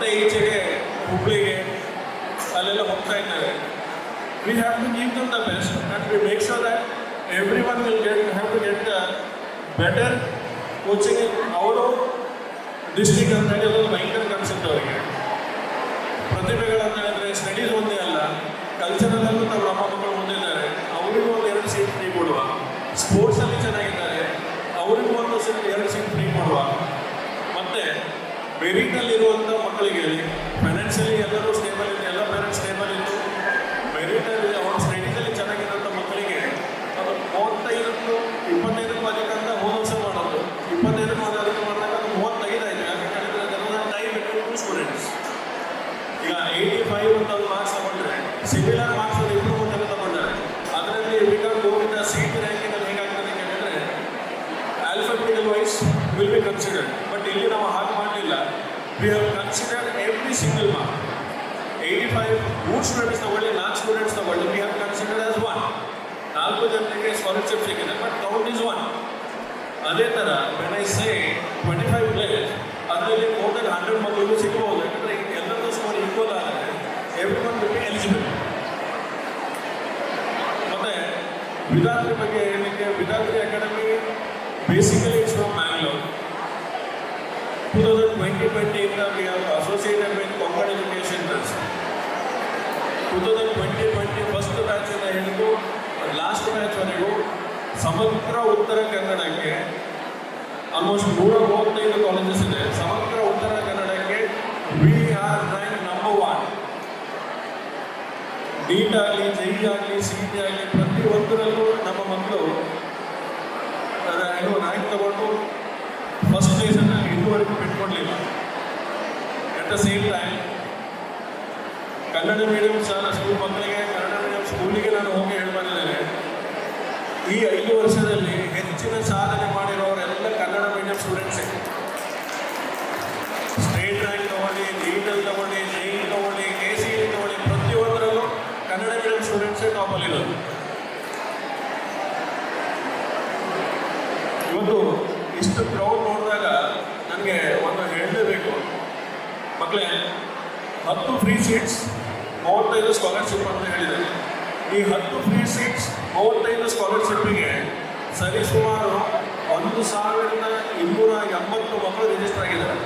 ಮತ್ತೆ ಈಚೆಗೆ ಹುಬ್ಳಿಗೆ ಅಲ್ಲೆಲ್ಲ ಹೋಗ್ತಾ ಇದ್ದಾರೆ. We have to give them the best and we make sure that everyone will have to get better coaching in our district ಅಂತ ಹೇಳಿ ಒಂದು ಭಯಂಕರ ಕನ್ಸೆಪ್ಟ್ ಅವರಿಗೆ. ಪ್ರತಿಭೆಗಳಂತ ಹೇಳಿದ್ರೆ ಸ್ಟಡೀಸ್ ಒಂದೇ ಅಲ್ಲ, ಕಲ್ಚರಲ್ಲೂ ನಮ್ಮ ಮಕ್ಕಳು ಮುಂದೆ ಇದ್ದಾರೆ, ಅವರಿಗೂ ಒಂದು 2 ಸೀಟ್ ಫ್ರೀ ಕೊಡುವ. ಸ್ಪೋರ್ಟ್ಸಲ್ಲಿ ಚೆನ್ನಾಗಿದ್ದಾರೆ, ಅವರಿಗೂ ಒಂದು 2 ಸೀಟ್ ಫ್ರೀ ಕೊಡುವ. ಮತ್ತು ಮೆರಿಟಲ್ಲಿರುವಂಥ ಮಕ್ಕಳಿಗೆ ಫೈನಾನ್ಷಿಯಲಿ ಎಲ್ಲರೂ ಸ್ಟೇಬಲ್ ಇದೆ, ಎಲ್ಲ ಪೇರೆಂಟ್ಸ್ ಸ್ಟೇಬಲ್ ಇದ್ದು ಮೆರಿಟಲ್ಲಿ ಅವ್ರ ಸ್ಟಡೀಸಲ್ಲಿ ಚೆನ್ನಾಗಿರೋಂಥ ಮಕ್ಕಳಿಗೆ ಅದು 25 ಅಧಿಕ ಅಂತ ಹೋದ ವರ್ಷ ಮಾಡೋದು, 25 ಅಧಿಕ ಮಾಡಿದಾಗ ಅದು 35 ಆಯಿತು. ಯಾಕಂತ ಹೇಳಿದ್ರೆ ಅದೆಲ್ಲ ಟೈಮ್ ಬಿಟ್ಟು 2 ಸ್ಟೂಡೆಂಟ್ಸ್. ಈಗ 85 ಅಂತ ಒಂದು ಮಾರ್ಕ್ಸ್ ತಗೊಂಡ್ರೆ ಸಿಮಿಲರ್ ಮಾರ್ಕ್ಸ್ ಅದು ಇಂಪ್ರೂವ್ಮೆಂಟ್ ಎಲ್ಲ ತಗೊಂಡಾರೆ. ಅದರಲ್ಲಿ ವಿಕಮ್ ಗೋವಿಂದ ಸೀಟ್ ರ್ಯಾಂಕಿಂಗಲ್ಲಿ ಹೇಗಾಗ್ತದೆ ಅಂತ ಹೇಳಿದ್ರೆ alphabetical wise will be considered. But ಇಲ್ಲಿ ನಾವು ಹಾಗೆ ಮಾಡಲಿಲ್ಲ. We have considered every single mark. 85 3 students ತಗೊಳ್ಳಿ, 4 ಸ್ಟೂಡೆಂಟ್ಸ್ ತಗೊಳ್ಳಿ, ವಿ ಹ್ಯಾವ್ ಕನ್ಸಿಡರ್ಡ್ ಆಸ್ 1. 4 ಜನರಿಗೆ ಸ್ಕಾಲರ್ಶಿಪ್ ಸಿಕ್ಕಿದೆ, ಬಟ್ ಕೌಂಟ್ ಇಸ್ 1. ಅದೇ ಥರ ವೆನ್ ಐ ಸೇ 25 ಪ್ಲೇಯರ್ಸ್, ಅದರಲ್ಲಿ ಮೋರ್ ದನ್ 100 ಮಕ್ಕಳಿಗೂ ಸಿಗ್ಬೋದು. ಯಾಕಂದರೆ ಎಲ್ಲರದ್ದು ಸ್ಕೋರ್ ಈಕ್ವಲ್ ಆದರೆ every one will be eligible. ಮತ್ತು ವಿಧಾತ್ರಿ ಬಗ್ಗೆ ಹೇಳಲಿಕ್ಕೆ, Vidhatri academy basically it's from Mangalore. 2020 ಇಂದ we have associated with Konkana education trust. 2020 first ಬ್ಯಾಚಿಂದ ಹಿಡಿದು ಲಾಸ್ಟ್ ಬ್ಯಾಚ್ವರೆಗೂ ಸಮಗ್ರ ಉತ್ತರ ಕನ್ನಡಕ್ಕೆ ಆಲ್ಮೋಸ್ಟ್ 135 ಕಾಲೇಜಸ್ ಇದೆ. ಸಮಗ್ರ ಉತ್ತರ ಕನ್ನಡಕ್ಕೆ we are rank number 1. NEET ಆಗಲಿ, ಜೈ ಆಗಲಿ, CET ಆಗಲಿ, ಪ್ರತಿಯೊಂದರಲ್ಲೂ ನಮ್ಮ ಮಕ್ಕಳು ರ್ಯಾಂಕ್ ತಗೊಂಡು ಫಸ್ಟ್ ಪ್ಲೇಸನ್ನು ಇದುವರೆಗೂ ಬಿಟ್ಕೊಡ್ಲಿಲ್ಲ. At the same time Kannada medium ಶಾಲಾ ಸ್ಕೂಲ್ ಮಕ್ಕಳಿಗೆ, ಕನ್ನಡ ಮೀಡಿಯಂ ಸ್ಕೂಲಿಗೆ ನಾನು ಹೋಗಿ ಹೇಳಿ ಬಂದಿದ್ದೇನೆ, ಈ 5 ವರ್ಷದಲ್ಲಿ ಹೆಚ್ಚಿನ ಸಾಧನೆ ಮಾಡಿರೋರೆಲ್ಲ ಕನ್ನಡ ಮೀಡಿಯಂ ಸ್ಟೂಡೆಂಟ್ಸೇ. ಸ್ಟೇಟ್ ರ್ಯಾಂಕ್ ತಗೊಳ್ಳಿ, ನೀಟಲ್ಲಿ ತಗೊಳ್ಳಿ, JEE ತಗೊಳ್ಳಿ, KCET ತಗೊಳ್ಳಿ, ಪ್ರತಿಯೊಂದರಲ್ಲೂ ಕನ್ನಡ ಮೀಡಿಯಂ ಸ್ಟೂಡೆಂಟ್ಸೇ ಟಾಪಲ್ಲಿರೋದು. ಇವತ್ತು ಇಷ್ಟು ಕ್ರೌಡ್ ನೋಡಿದಾಗ ನನಗೆ ಒಂದು ಹೇಳಲೇಬೇಕು. ಮಕ್ಕಳೇ, 10 ಫ್ರೀ ಸೀಟ್ಸ್, 35 ಸ್ಕಾಲರ್ಶಿಪ್ ಅಂತ ಹೇಳಿದ್ದಾರೆ. ಈ 10 ಫ್ರೀ ಸೀಟ್ಸ್, 35 ಸ್ಕಾಲರ್ಶಿಪ್ಪಿಗೆ ಸರಿಸುಮಾರು 1280 ಮಕ್ಕಳು ರಿಜಿಸ್ಟರ್ ಆಗಿದ್ದಾರೆ.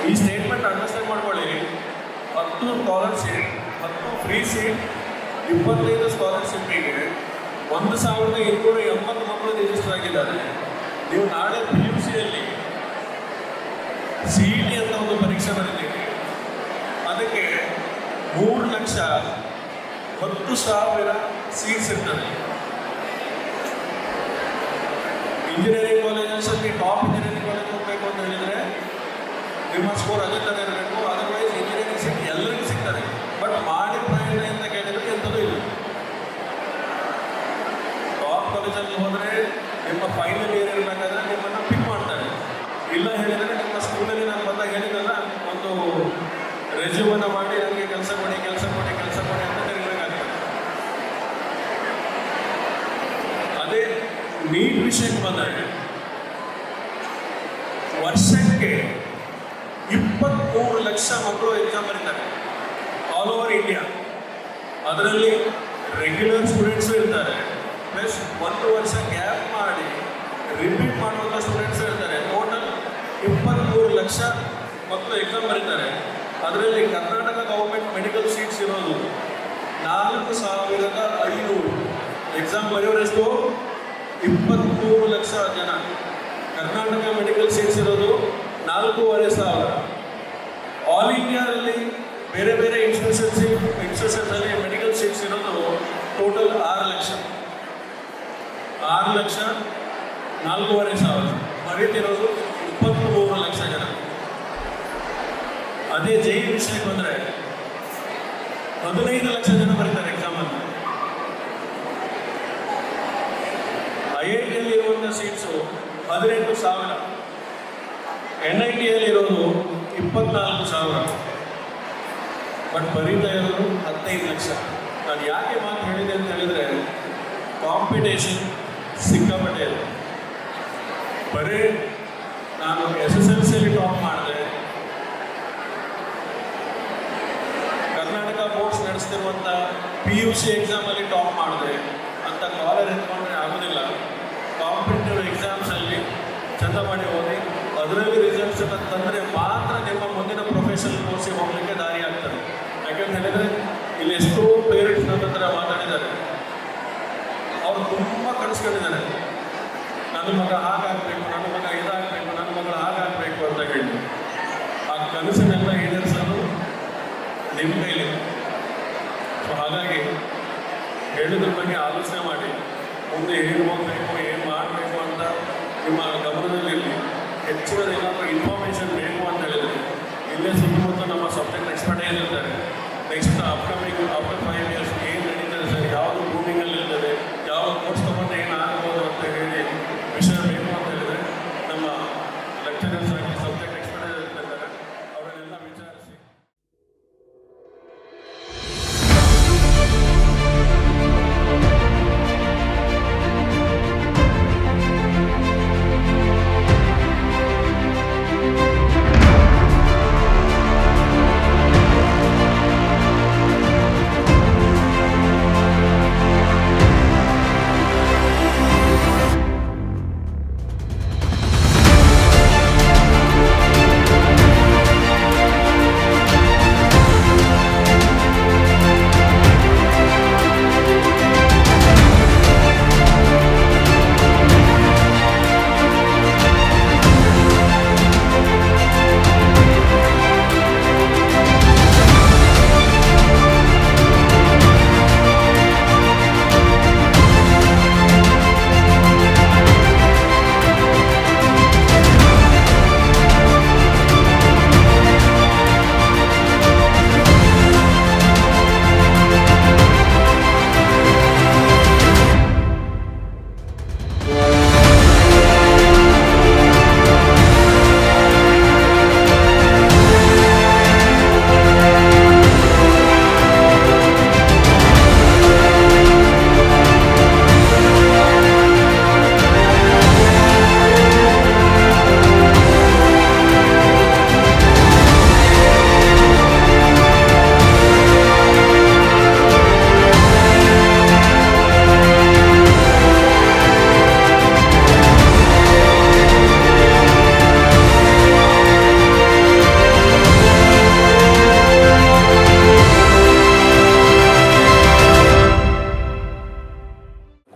ಈ ಸ್ಟೇಟ್ಮೆಂಟ್ ಅಂಡರ್ಸ್ಟ್ಯಾಂಡ್ ಮಾಡ್ಕೊಳ್ಳಿ. 10 ಸ್ಕಾಲರ್ಶಿಪ್, 10 ಫ್ರೀ ಸೀಟ್, 25 ಸ್ಕಾಲರ್ಶಿಪ್ಪಿಗೆ 1280 ಮಕ್ಕಳು ರಿಜಿಸ್ಟರ್ ಆಗಿದ್ದಾರೆ. ನೀವು ನಾಳೆ PUCಯಲ್ಲಿ CET ಅಂತ ಒಂದು ಪರೀಕ್ಷೆ ಬರೀತೀವಿ, ಅದಕ್ಕೆ 3,10,000 ಸೀಟ್ಸ್ ಇರ್ತದೆ. ಇಂಜಿನಿಯರಿಂಗ್ ಕಾಲೇಜಸಲ್ಲಿ ಟಾಪ್ ಇಂಜಿನಿಯರಿಂಗ್ ಕಾಲೇಜ್ ಹೋಗಬೇಕು ಅಂತ ಹೇಳಿದರೆ ನಿಮ್ಮ ಸ್ಕೋರ್ ಅದೇ ಥರ ಇರಬೇಕು. ಅದರ್ವೈಸ್ ಇಂಜಿನಿಯರಿಂಗ್ ಸೀಟ್ ಎಲ್ಲರಿಗೂ ಸಿಗ್ತಾರೆ. ಬಟ್ ಮಾಡಿ ಪ್ರಯೋಜನ ಅಂತ ಕೇಳಿದರೆ ಎಂಥದ್ದು ಇಲ್ಲ. ಟಾಪ್ ಕಾಲೇಜಲ್ಲಿ ಹೋದರೆ ನಿಮ್ಮ ಫೈನಲ್ ಇಯರ್ ಇರಬೇಕಾದ್ರೆ ನಿಮ್ಮನ್ನು ಪಿಕ್ ಮಾಡ್ತಾರೆ. ಇಲ್ಲ ಹೇಳಿದರೆ ನಿಮ್ಮ ಸ್ಕೂಲಲ್ಲಿ ನಾನು ಬಂದಾಗ ಹೇಳಿದ್ರಲ್ಲ, ಒಂದು ರೆಸ್ಯೂಮನ್ನು ಮಾಡಿ ನನಗೆ ಕೆಲಸ ಕೊಡಿ ಅಂತ ಕರೀಬೇಕಾಗ್ತದೆ. ಅದೇ ನೀಟ್ ವಿಷಯಕ್ಕೆ ಬಂದಾಗ ವರ್ಷಕ್ಕೆ 23 ಲಕ್ಷ ಮಕ್ಕಳು ಎಕ್ಸಾಮ್ ಬರೀತಾರೆ ಆಲ್ ಓವರ್ ಇಂಡಿಯಾ. ಅದರಲ್ಲಿ ರೆಗ್ಯುಲರ್ ಸ್ಟೂಡೆಂಟ್ಸು ಇರ್ತಾರೆ, ಪ್ಲಸ್ 1 ವರ್ಷ ಗ್ಯಾಪ್ ಮಾಡಿ ರಿಪೀಟ್ ಮಾಡುವಂಥ ಸ್ಟೂಡೆಂಟ್ಸು ಇರ್ತಾರೆ. ಟೋಟಲ್ 23 ಲಕ್ಷ ಮಕ್ಕಳು ಎಕ್ಸಾಮ್ ಬರೀತಾರೆ. ಅದರಲ್ಲಿ ಕರ್ನಾಟಕ ಗೌರ್ಮೆಂಟ್ ಮೆಡಿಕಲ್ ಸೀಟ್ಸ್ ಇರೋದು 4,500. ಎಕ್ಸಾಮ್ ಬರೆಯೋರೆಷ್ಟು? 23 ಲಕ್ಷ ಜನ. ಕರ್ನಾಟಕ ಮೆಡಿಕಲ್ ಸೀಟ್ಸ್ ಇರೋದು 4,500. ಆಲ್ ಇಂಡಿಯಾದಲ್ಲಿ ಬೇರೆ ಬೇರೆ ಇನ್ಸ್ಟಿಟ್ಯೂಷನ್ಸಲ್ಲಿ ಮೆಡಿಕಲ್ ಸೀಟ್ಸ್ ಇರೋದು ಟೋಟಲ್ 6 ಲಕ್ಷ. 4,500 ಬರೀತಿರೋದು 23 ಲಕ್ಷ ಜನ. ಅದೇ JEE ವಿಷಯಕ್ಕೆ ಬಂದರೆ 15 ಲಕ್ಷ ಜನ ಬರೀತಾರೆ ಎಕ್ಸಾಮನ್ನು. IITಯಲ್ಲಿ ಇರುವಂಥ ಸೀಟ್ಸು 18,000, NITಯಲ್ಲಿ ಇರೋದು 24,000, ಬಟ್ ಬರೀತಾ ಇರೋದು 15 ಲಕ್ಷ. ನಾನು ಯಾಕೆ ಮಾತು ಹೇಳಿದೆ ಅಂತ ಹೇಳಿದರೆ, ಕಾಂಪಿಟೇಷನ್ ಸಿಕ್ಕಾಪಟ್ಟೆ ಇದೆ. ಬರೀ ನಾನು SSLCಯಲ್ಲಿ ಟಾಪ್ ಮಾಡಿದೆ. ಕರ್ನಾಟಕ ಬೋರ್ಡ್ಸ್ ನಡೆಸ್ತಿರುವಂಥ PUC ಎಕ್ಸಾಮಲ್ಲಿ ಟಾಪ್ ಮಾಡಿದೆ ಅಂತ ಕಾಲರ್ ಎತ್ಕೊಂಡ್ರೆ ಆಗೋದಿಲ್ಲ. ಕಾಂಪಿಟೇಟಿವ್ ಎಕ್ಸಾಮ್ಸಲ್ಲಿ ಚಂದ ಮಾಡಿ ಓದಿ ಅದರಲ್ಲಿ ರಿಸಲ್ಟ್ಸ್ ತಂದರೆ ಮಾತ್ರ ನಿಮ್ಮ ಮುಂದಿನ ಪ್ರೊಫೆಷನಲ್ ಕೋರ್ಸಿಗೆ ಹೋಗಲಿಕ್ಕೆ ದಾರಿ ಆಗ್ತದೆ. ಯಾಕೆಂತ ಹೇಳಿದರೆ ಇಲ್ಲಿ ಎಷ್ಟೋ ಪೇರೆಂಟ್ಸ್ ನನ್ನ ಹತ್ರ ಮಾತಾಡಿದ್ದಾರೆ. ಅವರು ತುಂಬ ಕನಸ್ಕೊಂಡಿದ್ದಾರೆ, ನನ್ನ ಮಗ ಹಾಗಾಗಬೇಕು, ನನ್ನ ಮಗ ಇದಾಗಬೇಕು, ನನ್ನ ಮಗಳು ಹಾಗಾಗಬೇಕು ಅಂತ ಹೇಳಿ. ಆ ಕನಸನ್ನೆಲ್ಲ ಈಡೇರಿಸಲು ನಿಮ್ಮ ಕೈಲಿ. ಸೊ ಹಾಗಾಗಿ ಹೇಳಿದ್ರ ಬಗ್ಗೆ ಆಲೋಚನೆ ಮಾಡಿ ಮುಂದೆ ಏನು ಹೋಗಬೇಕು, ಏನು ಮಾಡಬೇಕು ಅಂತ ನಿಮ್ಮ ಗಮನದಲ್ಲಿರಲಿ. ಹೆಚ್ಚಿನ ಏನಾದರೂ ಇನ್ಫಾರ್ಮೇಷನ್ ಬೇಕು ಅಂತ ಹೇಳಿದರೆ ಇಲ್ಲೇ ಸುತ್ತಮುತ್ತ ನಮ್ಮ ಸಬ್ಜೆಕ್ಟ್ ಎಕ್ಸ್ಪರ್ಟೈಸ್ ಇರ್ತಾರೆ. ನೆಕ್ಸ್ಟ್ ಅಪ್ಕಮಿಂಗ್ ಆಫ್ಟರ್ 5 years ಏನು ನಡೀತದೆ ಸರ್, ಯಾವುದು ರೂಮಿಂಗಲ್ಲಿ ಇರ್ತದೆ, ಯಾವ ಕೋರ್ಸ್ ತೊಗೊಂಡು ಏನು ಆಗ್ಬೋದು ಅಂತ ಹೇಳಿ ವಿಷಯ ಬೇಕು ಅಂತ ಹೇಳಿದರೆ ನಮ್ಮ ಲೆಕ್ಚರರ್ಸ್ ಆಗಿ ಸಬ್ಜೆಕ್ಟ್ ಎಕ್ಸ್ಪರ್ಟೈಸ್ ಇರ್ತಾರೆ, ಅವರನ್ನೆಲ್ಲ ವಿಚಾರಿಸಿ.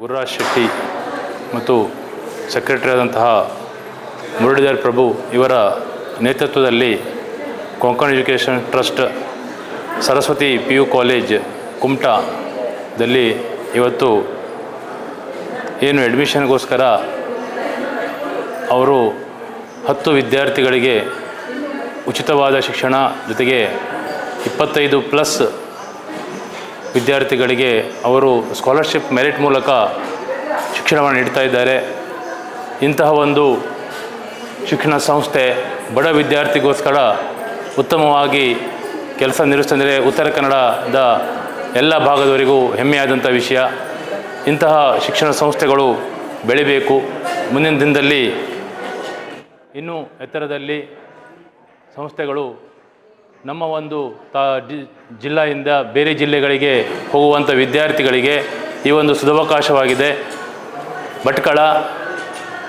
ಗುರುರಾಜ್ ಶೆಟ್ಟಿ ಮತ್ತು ಸೆಕ್ರೆಟರಿ ಆದಂತಹ ಮುರಳೀಧರ್ ಪ್ರಭು ಇವರ ನೇತೃತ್ವದಲ್ಲಿ Konkan education trust Saraswati PU college ಕುಮಟಾದಲ್ಲಿ ಇವತ್ತು ಏನು ಅಡ್ಮಿಷನ್ಗೋಸ್ಕರ ಅವರು 10 ವಿದ್ಯಾರ್ಥಿಗಳಿಗೆ ಉಚಿತವಾದ ಶಿಕ್ಷಣ ಜೊತೆಗೆ 25+ ವಿದ್ಯಾರ್ಥಿಗಳಿಗೆ ಅವರು ಸ್ಕಾಲರ್ಶಿಪ್ ಮೆರಿಟ್ ಮೂಲಕ ಶಿಕ್ಷಣವನ್ನು ನೀಡ್ತಾ ಇದ್ದಾರೆ. ಇಂತಹ ಒಂದು ಶಿಕ್ಷಣ ಸಂಸ್ಥೆ ಬಡ ವಿದ್ಯಾರ್ಥಿಗೋಸ್ಕರ ಉತ್ತಮವಾಗಿ ಕೆಲಸ ನಿರ್ವಹಿಸ್ತಂದರೆ ಉತ್ತರ ಕನ್ನಡದ ಎಲ್ಲ ಭಾಗದವರಿಗೂ ಹೆಮ್ಮೆಯಾದಂಥ ವಿಷಯ. ಇಂತಹ ಶಿಕ್ಷಣ ಸಂಸ್ಥೆಗಳು ಬೆಳಿಬೇಕು. ಮುಂದಿನ ದಿನದಲ್ಲಿ ಇನ್ನೂ ಎತ್ತರದಲ್ಲಿ ಸಂಸ್ಥೆಗಳು ನಮ್ಮ ಒಂದು ಜಿಲ್ಲೆಯಿಂದ ಬೇರೆ ಜಿಲ್ಲೆಗಳಿಗೆ ಹೋಗುವಂಥ ವಿದ್ಯಾರ್ಥಿಗಳಿಗೆ ಈ ಒಂದು ಸದವಕಾಶವಾಗಿದೆ. ಭಟ್ಕಳ,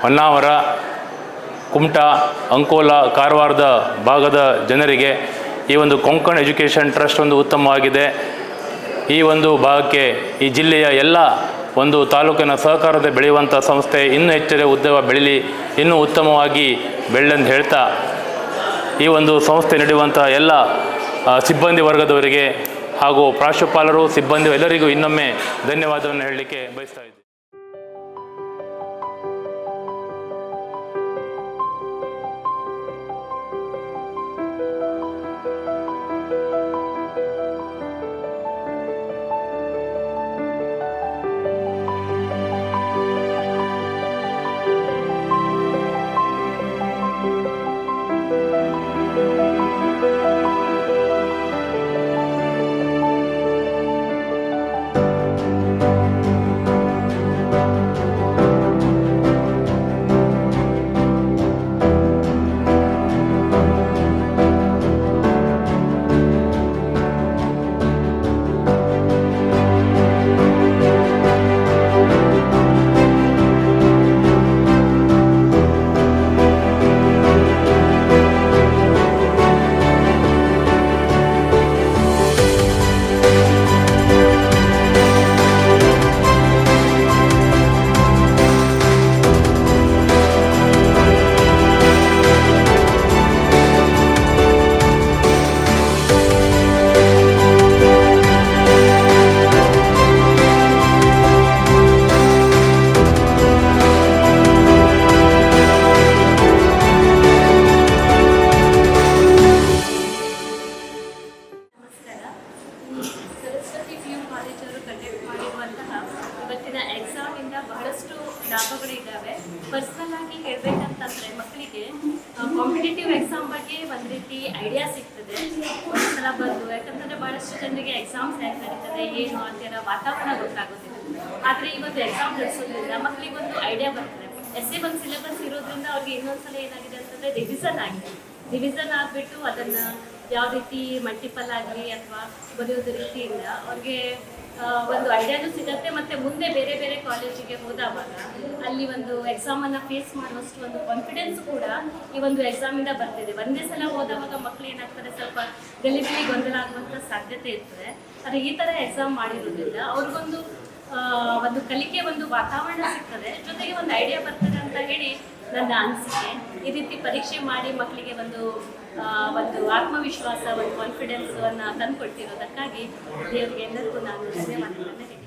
ಹೊನ್ನಾವರ, ಕುಮಟಾ, ಅಂಕೋಲಾ, ಕಾರವಾರದ ಭಾಗದ ಜನರಿಗೆ ಈ ಒಂದು ಕೊಂಕಣ್ ಎಜುಕೇಷನ್ ಟ್ರಸ್ಟ್ ಒಂದು ಉತ್ತಮವಾಗಿದೆ. ಈ ಒಂದು ಭಾಗಕ್ಕೆ ಈ ಜಿಲ್ಲೆಯ ಎಲ್ಲ ಒಂದು ತಾಲೂಕಿನ ಸಹಕಾರದ ಬೆಳೆಯುವಂಥ ಸಂಸ್ಥೆ ಇನ್ನೂ ಹೆಚ್ಚಿನ ಉದ್ಯೋಗ ಬೆಳೀಲಿ, ಇನ್ನೂ ಉತ್ತಮವಾಗಿ ಬೆಳೆದಂತ ಹೇಳ್ತಾ ಈ ಒಂದು ಸಂಸ್ಥೆ ನಡೆಯುವಂತಹ ಎಲ್ಲ ಸಿಬ್ಬಂದಿ ವರ್ಗದವರಿಗೆ ಹಾಗೂ ಪ್ರಾಂಶುಪಾಲರು, ಸಿಬ್ಬಂದಿ ಎಲ್ಲರಿಗೂ ಇನ್ನೊಮ್ಮೆ ಧನ್ಯವಾದವನ್ನು ಹೇಳಲಿಕ್ಕೆ ಬಯಸ್ತಾ ಇದ್ದೀನಿ. ಅಂದರೆ ಮಕ್ಕಳಿಗೆ ಕಾಂಪಿಟೇಟಿವ್ ಎಕ್ಸಾಮ್ ಬಗ್ಗೆ ಒಂದು ರೀತಿ ಐಡಿಯಾ ಸಿಗ್ತದೆ ಒಂದ್ಸಲ ಬಂದು. ಯಾಕಂತಂದರೆ ಭಾಳಷ್ಟು ಜನರಿಗೆ ಎಕ್ಸಾಮ್ಸ್ ಹೇಗೆ ನಡೀತದೆ ಏನು ಅಂತೀರ ವಾತಾವರಣ ಗೊತ್ತಾಗೋದಿಲ್ಲ. ಆದರೆ ಇವತ್ತು ಎಕ್ಸಾಮ್ ನಡೆಸೋದ್ರಿಂದ ಮಕ್ಕಳಿಗೊಂದು ಐಡಿಯಾ ಬರ್ತದೆ. ಎಸ್ ಎ ಒಂದು ಸಿಲೆಬಸ್ ಇರೋದ್ರಿಂದ ಅವ್ರಿಗೆ ಇನ್ನೊಂದ್ಸಲ ಏನಾಗಿದೆ ಅಂತಂದರೆ ರಿವಿಸನ್ ಆಗಿಬಿಟ್ಟು ಅದನ್ನು ಯಾವ ರೀತಿ ಮಲ್ಟಿಪಲ್ ಆಗಲಿ ಅಥವಾ ಬರೆಯೋದು ರೀತಿಯಿಂದ ಅವ್ರಿಗೆ ಒಂದು ಐಡಿಯಾನು ಸಿಗುತ್ತೆ. ಮತ್ತು ಮುಂದೆ ಬೇರೆ ಬೇರೆ ಕಾಲೇಜಿಗೆ ಹೋದಾಗ ಅಲ್ಲಿ ಒಂದು ಎಕ್ಸಾಮನ್ನು ಫೇಸ್ ಮಾಡುವಷ್ಟು ಒಂದು ಕಾನ್ಫಿಡೆನ್ಸ್ ಕೂಡ ಈ ಒಂದು ಎಕ್ಸಾಮಿಂದ ಬರ್ತಿದೆ. ಒಂದೇ ಸಲ ಹೋದವಾಗ ಮಕ್ಕಳು ಏನಾಗ್ತಾರೆ, ಸ್ವಲ್ಪ ಗಲಿಬಿಲಿ ಗೊಂದಲ ಆಗುವಂಥ ಸಾಧ್ಯತೆ ಇರ್ತದೆ. ಆದರೆ ಈ ಥರ ಎಕ್ಸಾಮ್ ಮಾಡಿರೋದ್ರಿಂದ ಅವ್ರಿಗೊಂದು ಒಂದು ಕಲಿಕೆ ಒಂದು ವಾತಾವರಣ ಸಿಗ್ತದೆ, ಜೊತೆಗೆ ಒಂದು ಐಡಿಯಾ ಬರ್ತದೆ ಅಂತ ಹೇಳಿ ನನ್ನ ಅನಿಸಿಕೆ. ಈ ರೀತಿ ಪರೀಕ್ಷೆ ಮಾಡಿ ಮಕ್ಕಳಿಗೆ ಒಂದು ಆತ್ಮವಿಶ್ವಾಸ, ಒಂದು ಕಾನ್ಫಿಡೆನ್ಸನ್ನು ತಂದುಕೊಡ್ತಿರೋದಕ್ಕಾಗಿ ದೇವರಿಗೆ ಎಲ್ಲರಿಗೂ ನಾನು ಧನ್ಯವಾದಗಳನ್ನು ಹೇಳಿ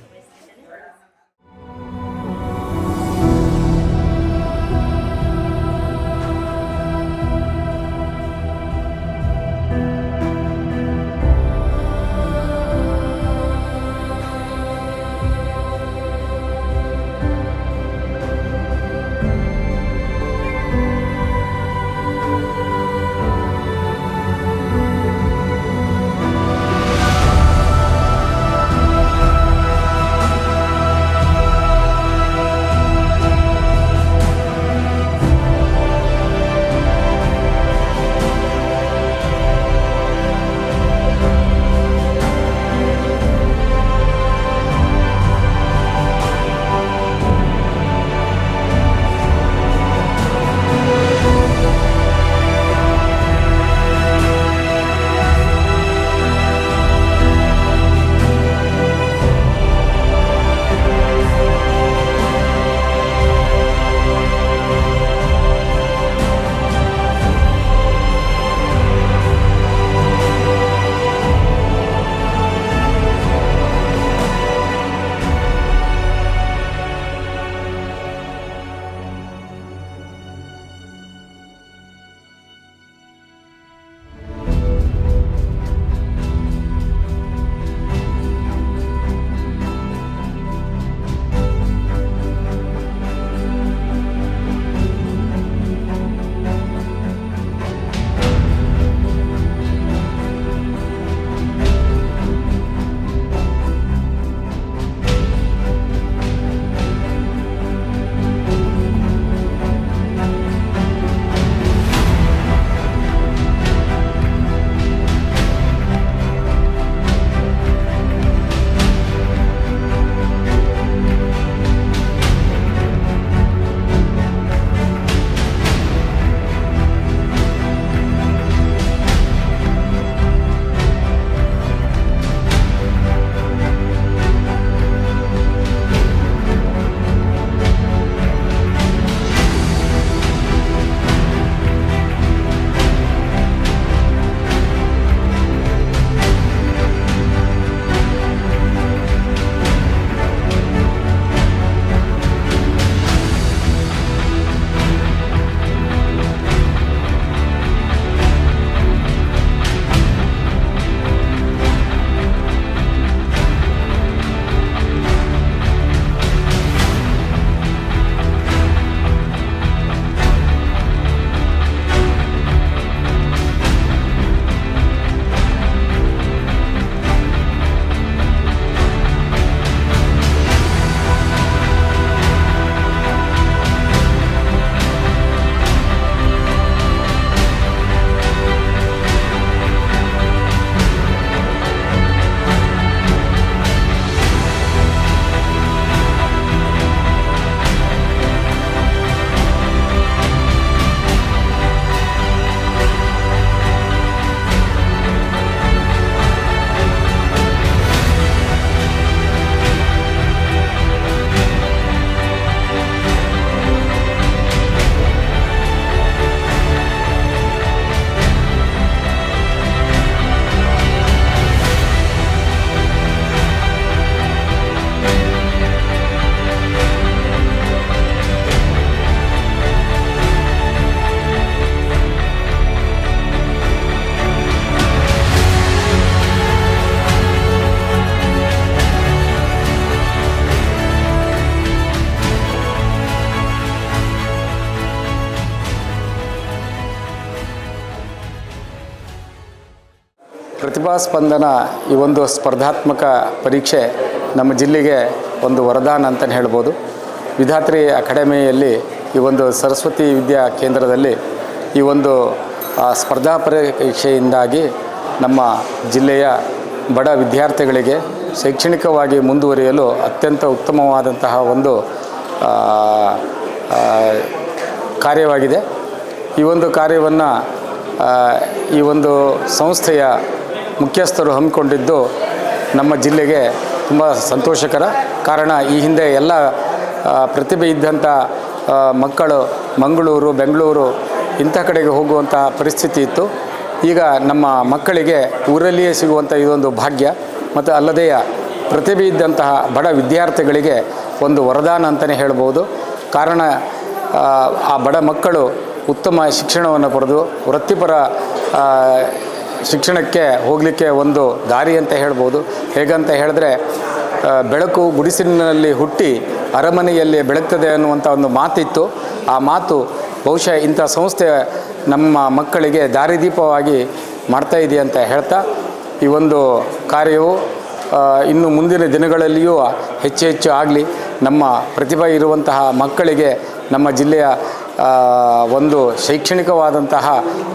ಪ್ರತಿಭಾ ಸ್ಪಂದನ ಈ ಒಂದು ಸ್ಪರ್ಧಾತ್ಮಕ ಪರೀಕ್ಷೆ ನಮ್ಮ ಜಿಲ್ಲೆಗೆ ಒಂದು ವರದಾನ ಅಂತಲೇ ಹೇಳ್ಬೋದು. ವಿಧಾತ್ರಿ ಅಕಾಡೆಮಿಯಲ್ಲಿ ಈ ಒಂದು ಸರಸ್ವತಿ ವಿದ್ಯಾ ಕೇಂದ್ರದಲ್ಲಿ ಈ ಒಂದು ಸ್ಪರ್ಧಾ ಪರೀಕ್ಷೆಯಿಂದಾಗಿ ನಮ್ಮ ಜಿಲ್ಲೆಯ ಬಡ ವಿದ್ಯಾರ್ಥಿಗಳಿಗೆ ಶೈಕ್ಷಣಿಕವಾಗಿ ಮುಂದುವರಿಯಲು ಅತ್ಯಂತ ಉತ್ತಮವಾದಂತಹ ಒಂದು ಕಾರ್ಯವಾಗಿದೆ. ಈ ಒಂದು ಕಾರ್ಯವನ್ನು ಈ ಒಂದು ಸಂಸ್ಥೆಯ ಮುಖ್ಯಸ್ಥರು ಹಮ್ಮಿಕೊಂಡಿದ್ದು ನಮ್ಮ ಜಿಲ್ಲೆಗೆ ತುಂಬ ಸಂತೋಷಕರ. ಕಾರಣ ಈ ಹಿಂದೆ ಎಲ್ಲ ಪ್ರತಿಭೆ ಇದ್ದಂಥ ಮಕ್ಕಳು ಮಂಗಳೂರು, ಬೆಂಗಳೂರು ಇಂಥ ಕಡೆಗೆ ಹೋಗುವಂಥ ಪರಿಸ್ಥಿತಿ ಇತ್ತು. ಈಗ ನಮ್ಮ ಮಕ್ಕಳಿಗೆ ಊರಲ್ಲಿಯೇ ಸಿಗುವಂಥ ಇದೊಂದು ಭಾಗ್ಯ ಮತ್ತು ಅಲ್ಲದೆ ಪ್ರತಿಭೆ ಇದ್ದಂತಹ ಬಡ ವಿದ್ಯಾರ್ಥಿಗಳಿಗೆ ಒಂದು ವರದಾನ ಅಂತಲೇ ಹೇಳ್ಬೋದು. ಕಾರಣ ಆ ಬಡ ಮಕ್ಕಳು ಉತ್ತಮ ಶಿಕ್ಷಣವನ್ನು ಪಡೆದು ವೃತ್ತಿಪರ ಶಿಕ್ಷಣಕ್ಕೆ ಹೋಗಲಿಕ್ಕೆ ಒಂದು ದಾರಿ ಅಂತ ಹೇಳ್ಬೋದು. ಹೇಗಂತ ಹೇಳಿದ್ರೆ, ಬೆಳಕು ಗುಡಿಸಿಲಿನಲ್ಲಿ ಹುಟ್ಟಿ ಅರಮನೆಯಲ್ಲಿ ಬೆಳಗ್ತದೆ ಅನ್ನುವಂಥ ಒಂದು ಮಾತಿತ್ತು. ಆ ಮಾತು ಬಹುಶಃ ಇಂಥ ಸಂಸ್ಥೆ ನಮ್ಮ ಮಕ್ಕಳಿಗೆ ದಾರಿದೀಪವಾಗಿ ಮಾಡ್ತಾ ಇದೆ ಅಂತ ಹೇಳ್ತಾ, ಈ ಒಂದು ಕಾರ್ಯವು ಇನ್ನು ಮುಂದಿನ ದಿನಗಳಲ್ಲಿಯೂ ಹೆಚ್ಚು ಆಗಲಿ. ನಮ್ಮ ಪ್ರತಿಭೆ ಇರುವಂತಹ ಮಕ್ಕಳಿಗೆ ನಮ್ಮ ಜಿಲ್ಲೆಯ ಒಂದು ಶೈಕ್ಷಣಿಕವಾದಂತಹ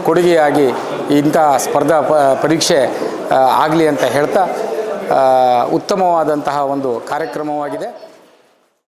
ಕೊಡುಗೆಯಾಗಿ ಇಂತಹ ಸ್ಪರ್ಧಾ ಪರೀಕ್ಷೆ ಆಗಲಿ ಅಂತ ಹೇಳ್ತಾ ಉತ್ತಮವಾದಂತಹ ಒಂದು ಕಾರ್ಯಕ್ರಮವಾಗಿದೆ.